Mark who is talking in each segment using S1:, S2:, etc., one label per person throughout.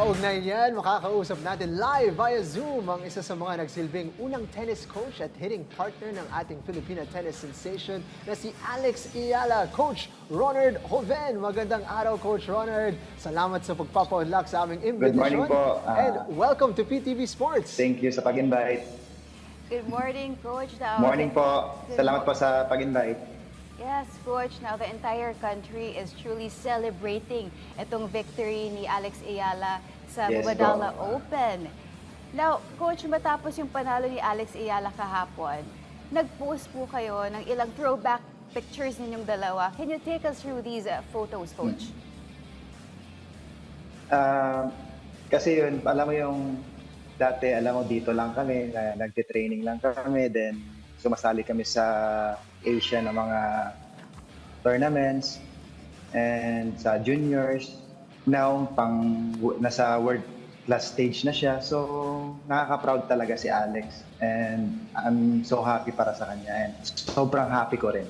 S1: Kaugnay niyan, makakausap natin live via Zoom ang isa sa mga nagsilbing unang tennis coach at hitting partner ng ating Filipina tennis sensation na si Alex Eala. Coach Ronald Hoven. Magandang araw, Coach Ronald. Salamat sa pagpapaunlak sa aming
S2: Good
S1: invitation.
S2: morning po.
S1: And welcome to PTV Sports.
S2: Thank you sa pag-invite.
S3: Good morning, Coach.
S2: Morning po. Salamat po sa pag-invite.
S3: Yes, Coach. Now, the entire country is truly celebrating itong victory ni Alex Eala sa
S2: Yes,
S3: Mubadala
S2: po.
S3: Open. Now, Coach, matapos yung panalo ni Alex Eala kahapon, nag-post po kayo ng ilang throwback pictures ninyong dalawa. Can you take us through these photos, Coach?
S2: Kasi yun, alam mo yung dati, alam mo dito lang kami, nagte-training lang kami, then sumasali kami sa Asia ng mga tournaments and sa juniors. Now, nasa world class stage na siya. So, nakaka-proud talaga si Alex. And I'm so happy para sa kanya. And sobrang happy ko rin.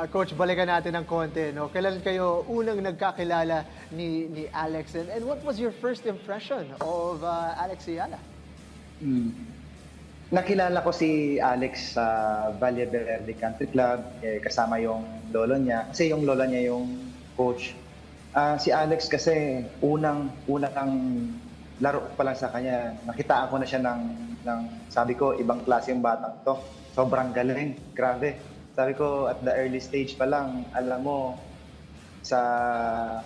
S1: Coach, balikan natin ng konti. No? Kailan kayo unang nagkakilala ni Alex? And what was your first impression of Alex Eala?
S2: Nakilala ko si Alex sa Valle Verde Country Club, kasama yung lolo niya. Kasi yung lolo niya yung coach. Si Alex kasi unang laro pa lang sa kanya. Nakitaan ko na siya ng sabi ko, ibang klase yung batang to. Sobrang galing, grabe. Sabi ko, at the early stage pa lang, alam mo, sa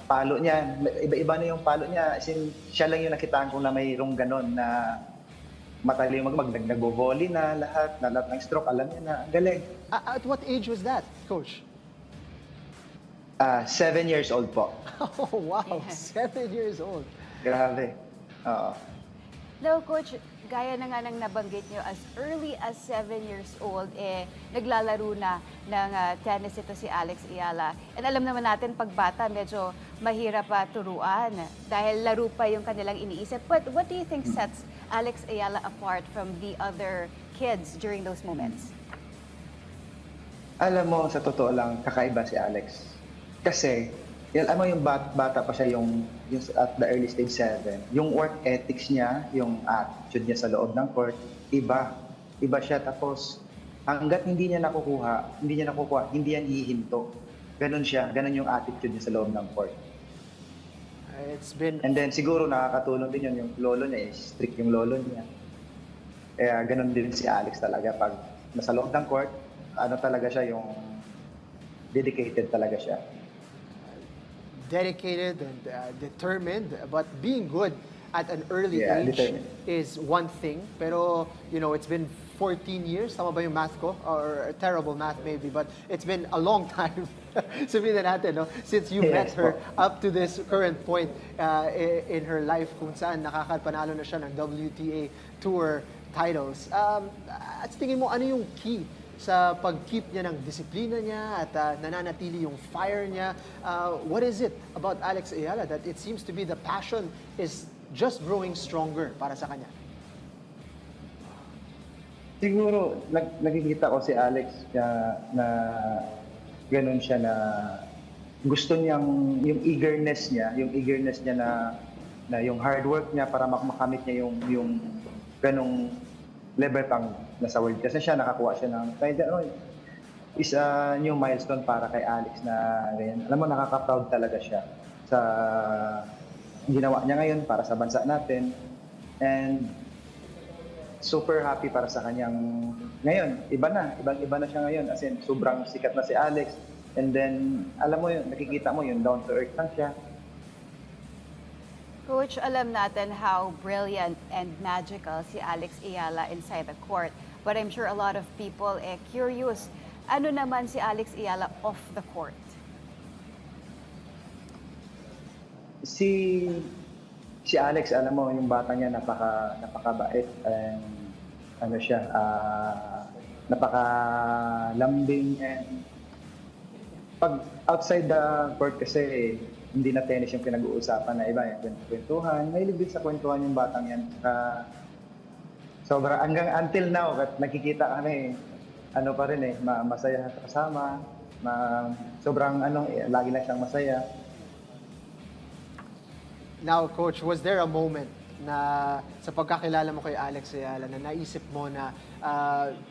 S2: palo niya, iba-iba na yung palo niya. As in, siya lang yung nakitaan ko na mayroong ganon na matali nagbo-volley na lahat ng stroke, alam niya na, ang galing.
S1: At what age was that, Coach?
S2: 7 years old po.
S1: Oh, wow. 7 years old.
S2: Grabe. Oo.
S3: Now, Coach, gaya na nga ng nabanggit nyo, as early as 7 years old, naglalaro na ng tennis ito si Alex Eala. And alam naman natin, pag bata, medyo mahirap pa turuan dahil laro pa yung kanilang iniisip. But what do you think sets Alex Eala apart from the other kids during those moments?
S2: Alam mo, sa totoo lang, kakaiba si Alex. Kasi, alam mo yung bata pa siya yung at the early stage 7, yung work ethics niya, yung attitude niya sa loob ng court, iba. Iba siya. Tapos, hanggat hindi niya nakukuha, hindi yan hihinto. Ganon siya. Ganon yung attitude niya sa loob ng court.
S1: It's been...
S2: And then, siguro nakakatulong din yun, yung lolo niya, strict yung lolo niya. Kaya ganon din si Alex talaga. Pag nasa loob ng court, ano talaga siya, yung dedicated talaga siya.
S1: Dedicated and determined, but being good at an early age
S2: determined
S1: is one thing. Pero, you know, it's been 14 years, tama ba yung math ko? Or terrible math maybe, but it's been a long time, sabihin na natin, no? Since you met her up to this current point in her life, kung saan nakakapanalo na siya ng WTA Tour titles. At tingin mo, ano yung key sa pag-keep niya ng disiplina niya at nananatili yung fire niya? What is it about Alex Eala that it seems to be the passion is just growing stronger para sa kanya?
S2: Siguro, nakikita ko si Alex na gano'n siya na gusto niyang, yung eagerness niya na yung hard work niya para makamit niya yung ganong level pang nasa world. Kasi siya nakakuha siya ng, is a new milestone para kay Alex na ganyan. Alam mo, nakaka-proud talaga siya sa ginawa niya ngayon para sa bansa natin. And super happy para sa kanyang ngayon. Iba na siya ngayon. As in, sobrang sikat na si Alex. And then, alam mo yun, nakikita mo yun, down to earth lang siya.
S3: Coach, alam natin how brilliant and magical si Alex Eala inside the court. But I'm sure a lot of people curious, ano naman si Alex Eala off the court?
S2: Si Alex, alam mo, yung bata niya napakabait and ano siya, napakalambing and pag outside the court kasi hindi na tennis yung pinag-uusapan na iba yung kwentuhan. Mahilig din sa kwentuhan yung batang yan. Sobra hanggang until now, at nakikita kami, ano pa rin masaya kasama. Sobrang lagi lang siyang masaya.
S1: Now, Coach, was there a moment na sa pagkakilala mo kay Alex Ayala na naisip mo na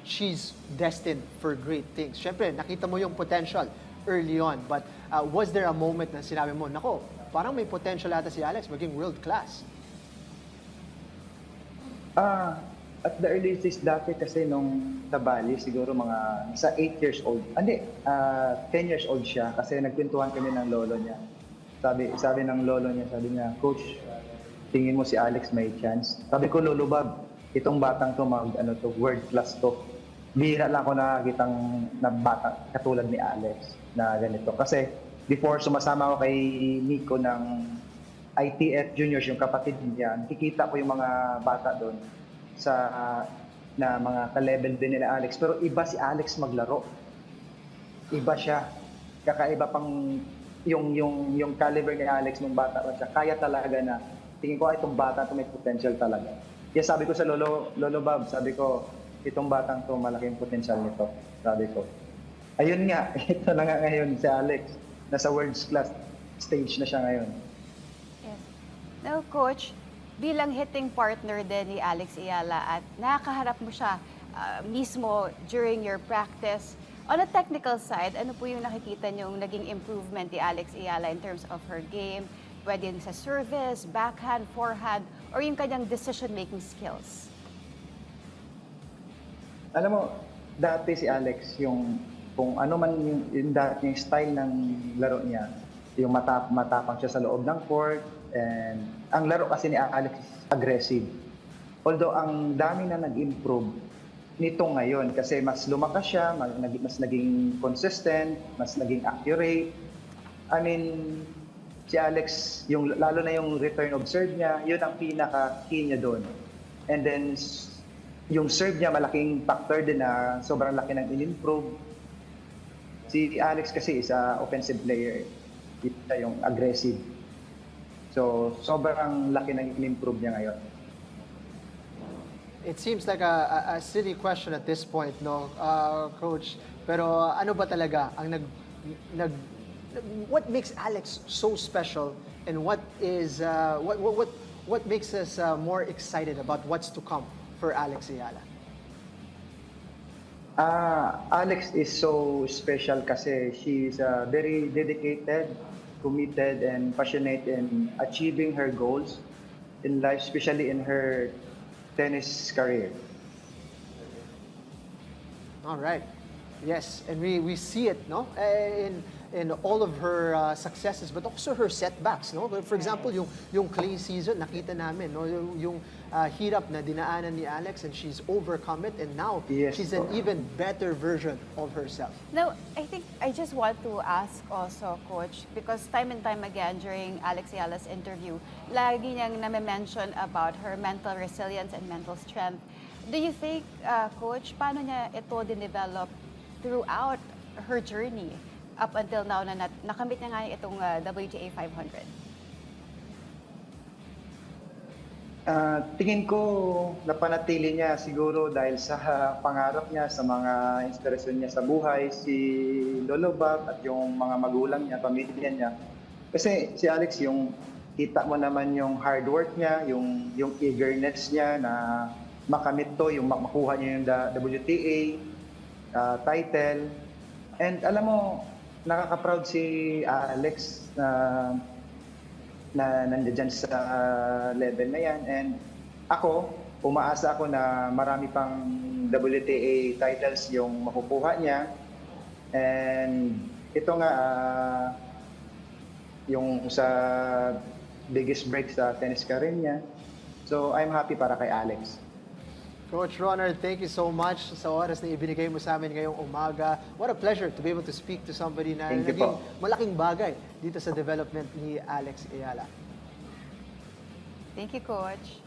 S1: she's destined for great things? Siyempre, nakita mo yung potential early on, but was there a moment na sinabi mo, nako, parang may potential ata si Alex maging world class?
S2: At the early stage dati kasi nung sa Bali, siguro mga sa 8 years old. Hindi, 10 years old siya kasi nagkwentuhan kami ng lolo niya. Sabi ng lolo niya, sabi niya, Coach, tingin mo si Alex may chance? Sabi ko, Lolo Bob, itong batang to, world class to. Bihira lang ako nakakitang na bata katulad ni Alex na ganito. Kasi before sumasama ako kay Nico ng ITF Juniors, yung kapatid niya, nakikita ko yung mga bata doon sa na mga ka-level din nila Alex. Pero iba si Alex maglaro. Iba siya. Kakaiba pang yung caliber ni Alex nung bata pa siya. Kaya talaga na tingin ko itong bata to may potential talaga. Kaya sabi ko sa Lolo Bob, sabi ko, itong batang to malaking potential nito. Sabi ko. Ayun nga, ito na nga ngayon si Alex. Nasa world class stage na siya ngayon.
S3: Yes. Now, Coach, bilang hitting partner din ni Alex Ayala at nakakaharap mo siya mismo during your practice, on a technical side, ano po yung nakikita niyong naging improvement ni Alex Ayala in terms of her game? Pwede yun sa service, backhand, forehand, or yung kanyang decision-making skills?
S2: Alam mo, dati si Alex, kung ano man yung dati yung style ng laro niya, yung matapang siya sa loob ng court, and ang laro kasi ni Alex is aggressive. Although ang dami na nag-improve nito ngayon kasi mas lumakas siya, mas naging consistent, mas naging accurate. I mean, si Alex, lalo na yung return of serve niya, yun ang pinaka-key niya doon. And then, yung serve niya, malaking factor din na sobrang laki ng in-improve. Si Alex kasi is a offensive player. Siya yung aggressive. So, sobrang laki ng in-improve niya ngayon.
S1: It seems like a silly question at this point, no, Coach? Pero ano ba talaga ang what makes Alex so special, and what makes us more excited about what's to come for Alex Ayala?
S2: Alex is so special kasi she's very dedicated, committed, and passionate in achieving her goals in life, especially in her tennis career.
S1: All right. Yes, and we see it, no, in all of her successes, but also her setbacks, no. For example, yung clay season, nakita namin, no, yung hirap na dinaanan ni Alex, and she's overcome it, and now
S2: Yes,
S1: she's an even better version of herself.
S3: Now, I think I just want to ask also, Coach, because time and time again during Alex Ayala's interview, lagi niyang name-mention about her mental resilience and mental strength. Do you think, Coach, paano niya ito din-develop throughout her journey up until now na nakamit niya nga itong WTA 500?
S2: Tingin ko napanatili niya siguro dahil sa pangarap niya, sa mga inspirasyon niya sa buhay, si Lolo Bob at yung mga magulang niya, pamilya niya. Kasi si Alex, yung kita mo naman yung hard work niya, yung eagerness niya na makamit to, yung makuha niya yung WTA title. And alam mo, nakaka-proud si Alex na nandiyan sa level na yan. And ako, umaasa ako na marami pang WTA titles yung makukuha niya. And ito nga, yung sa biggest break sa tennis career niya. So, I'm happy para kay Alex.
S1: Coach Ronald, thank you so much sa oras na ibinigay mo sa amin ngayong umaga. What a pleasure to be able to speak to somebody na
S2: Thank you
S1: naging
S2: po.
S1: malaking bagay dito sa development ni Alex Ayala.
S3: Thank you, Coach.